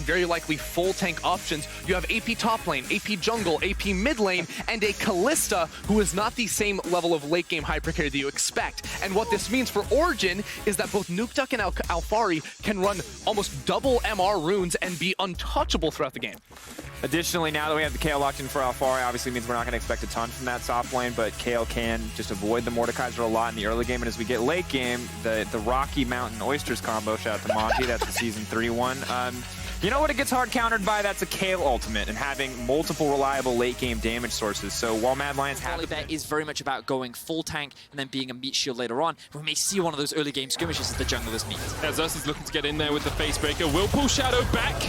very likely full tank options. You have AP top lane, AP jungle, AP mid lane, and a Kalista who is not the same level of late game hyper carry that you expect. And what this means for Origen is that both Nukeduck and Alphari can run almost double MR runes and be untouchable throughout the game. Additionally, now that we have the Kayle locked in for Alphari, obviously means we're not going to expect a ton from that top lane, but Kayle can just avoid the Mordekaiser a lot in the early game, and as we get late game, the Rocky Mountain Oysters combo, shout out to Monty, that's the Season 3 one. You know what it gets hard countered by? That's a Kayle ultimate and having multiple reliable late game damage sources. So while Mad Lions have Volibear is very much about going full tank and then being a meat shield later on. We may see one of those early game skirmishes as the junglers meet. Xerxe's looking to get in there with the face breaker. Will pull Shadow back.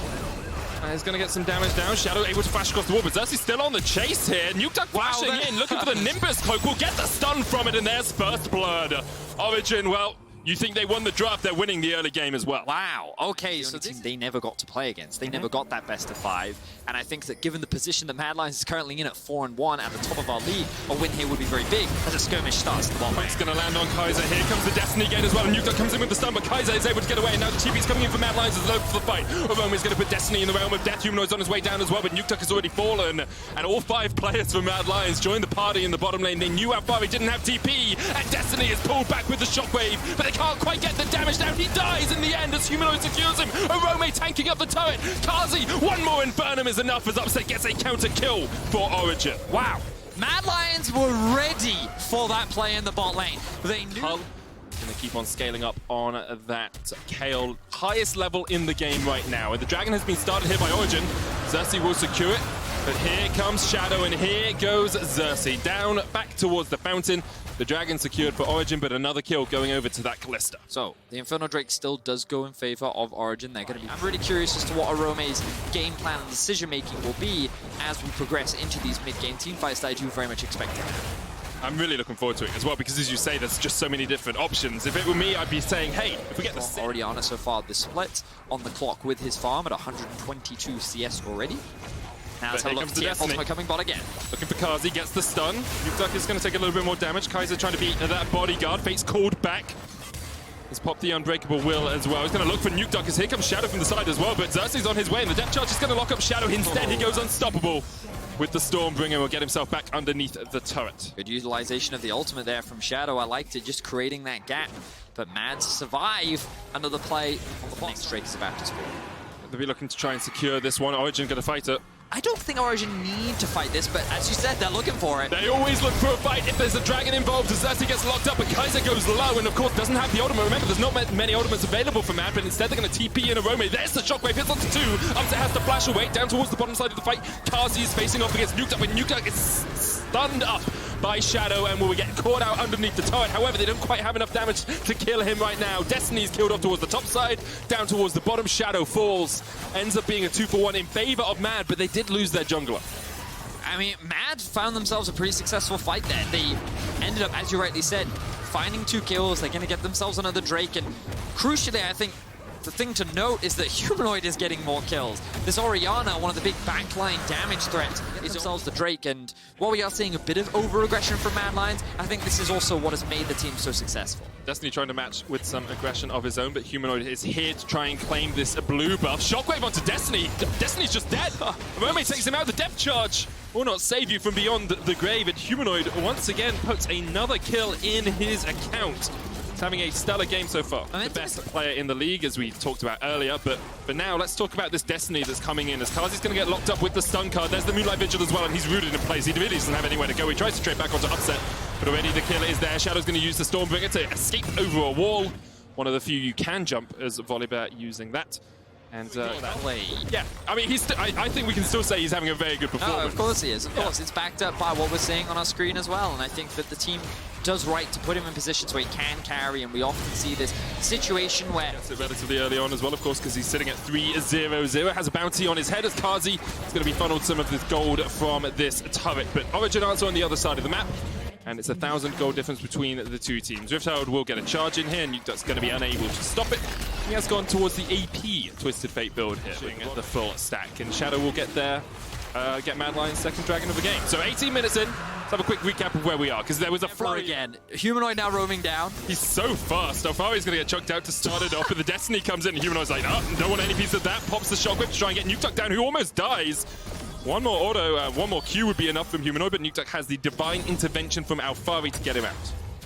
He's going to get some damage down. Shadow able to flash across the wall, but Xerxe's still on the chase here. Nukeduck flashing in, looking for the Nimbus cloak. We'll get the stun from it, and there's first blood. Origen, well, you think they won the draft, they're winning the early game as well. Wow, okay, so they never got to play against. They never got that best of 5. And I think that given the position that Mad Lions is currently in at 4-1 at the top of our league, a win here would be very big as a skirmish starts the bottom lane. It's going to land on Kaiser. Here comes the Destiny Gate as well. And Nukeduck comes in with the stun, but Kaiser is able to get away. And now the TP's coming in for Mad Lions as low for the fight. Orome is going to put Destiny in the realm of death. Humanoid's on his way down as well, but Nukeduck has already fallen. And all 5 players from Mad Lions joined the party in the bottom lane. They knew Alphari didn't have TP, and Destiny is pulled back with the shockwave, but they can't quite get the damage down. He dies in the end as Humanoid secures him. Orome tanking up the turret. Carzzy, one more Infernum is enough as Upset gets a counter kill for Origen. Wow. Mad Lions were ready for that play in the bot lane. They knew. Going to keep on scaling up on that Kayle. Highest level in the game right now. And the dragon has been started here by Origen. Xerxe will secure it. But here comes Shadow, and here goes Xerxe. Down, back towards the fountain. The dragon secured for Origen, but another kill going over to that Kalista. So, the Inferno Drake still does go in favor of Origen. They're going to be... I'm really curious as to what Orome's game plan and decision-making will be as we progress into these mid-game team fights that I do very much expect to happen. I'm really looking forward to it as well, because as you say, there's just so many different options. If it were me, I'd be saying, hey, if we get the... Orianna so far, the split on the clock with his farm at 122 CS already. Now let's have a look at TF ultimate coming bot again. Looking for Carzzy, gets the stun. Nukeduck is going to take a little bit more damage. Kaiser trying to beat that bodyguard. Fate's called back. He's popped the Unbreakable Will as well. He's going to look for Nukeduck as here comes Shadow from the side as well, but Xerxe's on his way, and the depth charge is going to lock up Shadow. Instead, he goes unstoppable with the Stormbringer. Will get himself back underneath the turret. Good utilization of the ultimate there from Shadow. I liked it, just creating that gap. But Mad survive another play on the next Drake is about to score. They'll be looking to try and secure this one. Origen going to fight it. I don't think Origen need to fight this, but as you said, they're looking for it. They always look for a fight if there's a dragon involved. Xerxe gets locked up, but Kaiser goes low, and of course doesn't have the ultimate. Remember, there's not many ultimates available for Mad, but instead they're going to TP in Orome. There's the shockwave, hits onto 2. Upset has to flash away down towards the bottom side of the fight. Carzzy is facing off against Nukeduck, but Nukeduck is stunned up by Shadow and will get caught out underneath the turret. However, they don't quite have enough damage to kill him right now. Destiny's killed off towards the top side, down towards the bottom. Shadow falls. Ends up being a 2-for-1 in favor of Mad, but they did lose their jungler. I mean, Mad found themselves a pretty successful fight there. They ended up, as you rightly said, finding 2 kills. They're going to get themselves another Drake, and crucially, I think the thing to note is that Humanoid is getting more kills. This Orianna, one of the big backline damage threats, is themselves the Drake, and while we are seeing a bit of over-aggression from Mad Lions, I think this is also what has made the team so successful. Destiny trying to match with some aggression of his own, but Humanoid is here to try and claim this blue buff. Shockwave onto Destiny. Destiny's just dead. Orome takes him out. The depth charge will not save you from beyond the grave, and Humanoid once again puts another kill in his account. He's having a stellar game so far. The best player in the league, as we talked about earlier. But for now, let's talk about this Destiny that's coming in. As Carzzy's going to get locked up with the stun card. There's the Moonlight Vigil as well, and he's rooted in place. He really doesn't have anywhere to go. He tries to trade back onto Upset, but already the killer is there. Shadow's going to use the Stormbringer to escape over a wall. One of the few you can jump as Volibear using that. And yeah, I mean, I think we can still say he's having a very good performance. Oh, of course he is. Of course, it's backed up by what we're seeing on our screen as well. And I think that the team does right to put him in positions where he can carry, and we often see this situation where... Gets it relatively early on as well, of course, because he's sitting at 3-0-0. Has a bounty on his head as Carzzy is going to be funneled some of this gold from this turret. But Origen also on the other side of the map. And it's 1,000 gold difference between the two teams. Rift Herald will get a charge in here, and Nukeduck's going to be unable to stop it. He has gone towards the AP Twisted Fate build here, doing the full stack. And Shadow will get there get Mad Lion's second dragon of the game. So 18 minutes in, let's have a quick recap of where we are, because there was a flurry. Again, Humanoid now roaming down. He's so fast. Alphari's going to get chucked out to start it off, but the Destiny comes in, and Humanoid's like, oh, don't want any piece of that. Pops the Shockwave to try and get Nukeduck down, who almost dies. One more auto, one more Q would be enough from Humanoid, but Nukeduck has the divine intervention from Alphari to get him out.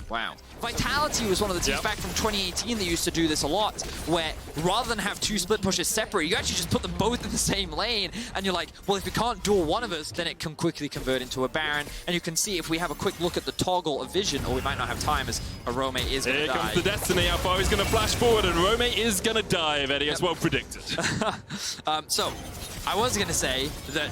Wow. Vitality was one of the teams back from 2018 that used to do this a lot, where rather than have two split pushes separate, you actually just put them both in the same lane, and you're like, well, if we can't duel one of us, then it can quickly convert into a Baron. And you can see if we have a quick look at the toggle of vision, or we might not have time, as Orome is going to die. Here comes the Destiny. Alphari's going to flash forward, and Orome is going to die, Vedius. Well predicted. So, I was going to say that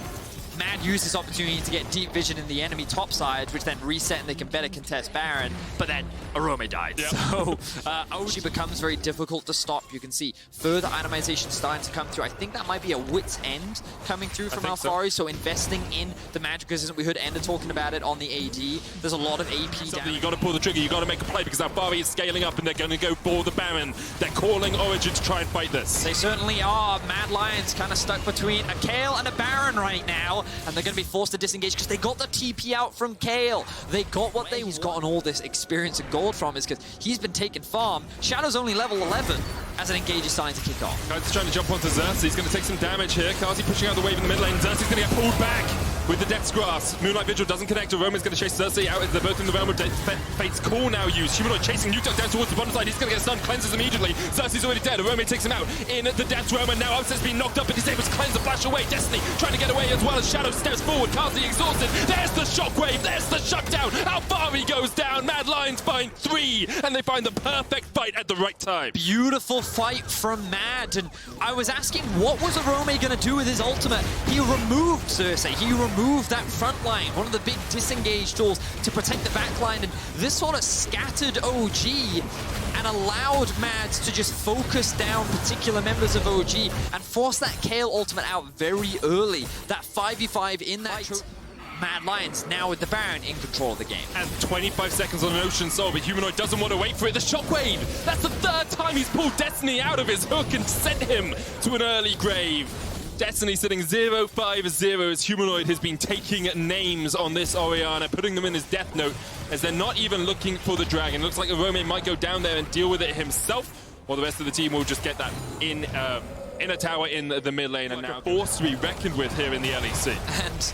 Mad used this opportunity to get deep vision in the enemy top side, which then reset and they can better contest Baron, but then Orome died. Yep. So OG becomes very difficult to stop. You can see further itemization starting to come through. I think that might be a wit's end coming through from Alphari, so investing in the magic resistance. We heard Ender talking about it on the AD. There's a lot of AP down. You got to pull the trigger, you got to make a play, because Alphari is scaling up and they're going to go for the Baron. They're calling Origen to try and fight this. They certainly are. Mad Lions kind of stuck between a Kayle and a Baron right now, and they're going to be forced to disengage because they got the TP out from Kayle. They got what he's gotten all this experience and gold from, is because he's been taking farm. Shadow's only level 11 as an engage is starting to kick off. Kaiser's trying to jump onto Xerxe. He's going to take some damage here. Carzzy pushing out the wave in the mid lane. Xerxe's going to get pulled back with the Death's Grasp. Moonlight Vigil doesn't connect. Roman's going to chase Xerxe out. They're both in the realm of Fate's Call now used. Humanoid chasing Nukeduck down towards the bottom side. He's going to get stunned. Cleanses immediately. Xerxe's already dead. Rome takes him out in the Death's Realm, and now Upset's been knocked up, but he's able to cleanse the flash away. Destiny trying to get away as well as Shadow steps forward. Carzzy exhausted. There's the shockwave. There's the shutdown. Alphari goes down. Mad Lions find 3, and they find the perfect fight at the right time. Beautiful fight from Mad, and I was asking what was Orome going to do with his ultimate. He removed Xerxe. He removed that front line, one of the big disengage tools to protect the back line, and this sort of scattered OG and allowed Mad to just focus down particular members of OG and force that Kayle ultimate out very early. That 5v5 in that fight. Mad Lions now with the Baron in control of the game. And 25 seconds on an Ocean Soul, but Humanoid doesn't want to wait for it. The Shockwave! That's the 3rd time he's pulled Destiny out of his hook and sent him to an early grave. Destiny sitting 0-5-0 as Humanoid has been taking names on this Orianna, putting them in his death note as they're not even looking for the dragon. Looks like Orome might go down there and deal with it himself, or the rest of the team will just get that in a tower in the mid lane, and now force to be reckoned with here in the LEC. And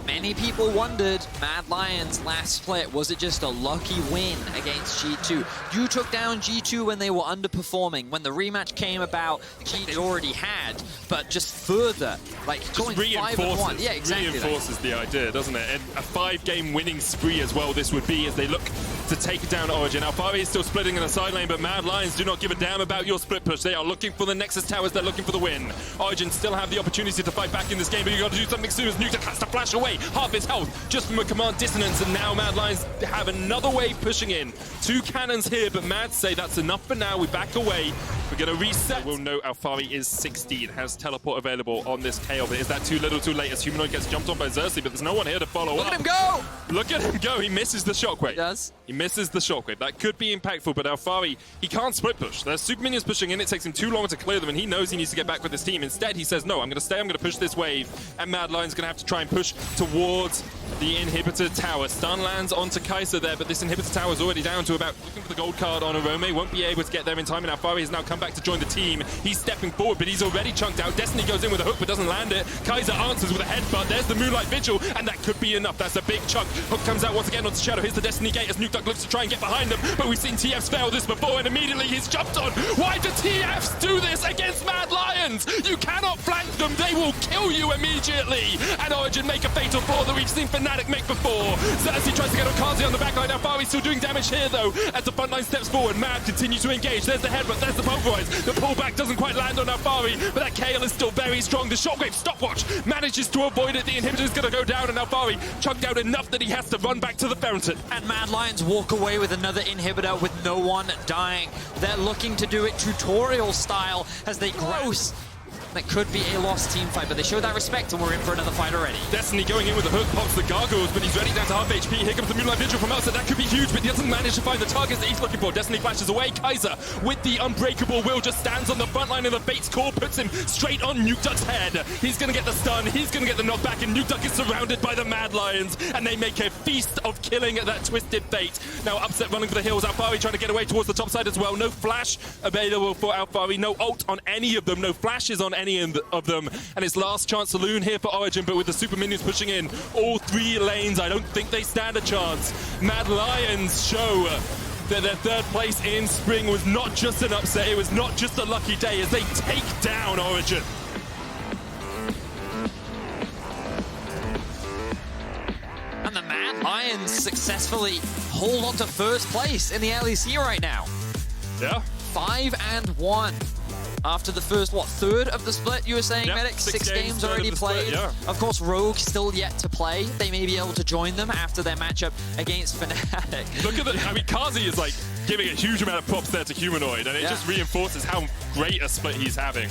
many people wondered, Mad Lions last split, was it just a lucky win against G2? You took down G2 when they were underperforming. When the rematch came about, they already had, but just further, like going 5-1. Yeah, exactly. Reinforces the idea, doesn't it? And a 5-game winning spree as well this would be as they look to take down Origen. Alphari is still splitting in the side lane, but Mad Lions do not give a damn about your split push. They are looking for the Nexus Towers, they're looking for the win. Origen still have the opportunity to fight back in this game, but you got to do something soon as Nukeduck has to flash away. Half his health just from a command dissonance, and now Mad Lions have another wave pushing in. 2 cannons here, but Mad say that's enough for now. We back away. We're going to reset. We'll note Alphari is 16, has teleport available on this Kayle, but is that too little too late as Humanoid gets jumped on by Xerxe, but there's no one here to follow up. Look at him go! Look at him go. He misses the shockwave. He does. He misses the shockwave. That could be impactful, but Alphari, he can't split push. There's super minions pushing in. It takes him too long to clear them, and he knows he needs to get back with his team. Instead, he says, no, I'm going to stay. I'm going to push this wave, and Mad Lion's going to have to try and push towards the inhibitor tower. Stun lands onto Kaiser there, but this inhibitor tower is already down to about looking for the gold card on Orome. Won't be able to get there in time, and Alphari has now come back to join the team. He's stepping forward, but he's already chunked out. Destiny goes in with a hook, but doesn't land it. Kaiser answers with a headbutt. There's the Moonlight Vigil, and that could be enough. That's a big chunk. Hook comes out once again onto Shadow. Here's the Destiny Gate as Nukeduck looks to try and get behind him, but we've seen TFs fail this before, and immediately he's jumped on. Why do TFs do this against Mad Lions? You cannot flank them. They will kill you immediately. And Origen make a fatal flaw that we've seen Fnatic make before. Xerxe tries to get on Carzzy on the backline. Alphari's still doing damage here, though, as the front line steps forward. Mad continues to engage. There's the headbutt. There's the pulverize. The pullback doesn't quite land on Alphari, but that Kayle is still very strong. The shockwave stopwatch manages to avoid it. The inhibitor is going to go down, and Alphari chunked out enough that he has to run back to the fountain. And Mad Lions walk away with another inhibitor with no one dying. They're looking to do it tutorial style as they gross. that could be a lost team fight, but they showed that respect and we're in for another fight already. Destiny going in with the hook, pops the gargoyles, but he's ready down to half HP. Here comes the Moonlight Vigil from outside. That could be huge, but he doesn't manage to find the targets that he's looking for. Destiny flashes away. Kaiser, with the unbreakable will, just stands on the front line of the Fate's Core, puts him straight on Nukeduck's head. He's going to get the stun, he's going to get the knockback, and Nukeduck is surrounded by the Mad Lions, and they make a feast of killing that Twisted Fate. Now Upset running for the hills. Alphari trying to get away towards the top side as well. No flash available for Alphari, no ult on any of them, no flashes on any of them, and his last chance saloon here for Origen, but with the super minions pushing in all 3 lanes, I don't think they stand a chance. Mad Lions show that their 3rd place in spring was not just an upset, it was not just a lucky day as they take down Origen. And the Mad Lions successfully hold on to 1st place in the LEC right now. Yeah. 5-1 after the first, 3rd of the split, you were saying, Yep, Medic? 6 games already played. Split, yeah. Of course, Rogue still yet to play. They may be able to join them after their matchup against Fnatic. Look at the, I mean, Carzzy is like giving a huge amount of props there to Humanoid, and it just reinforces how great a split he's having.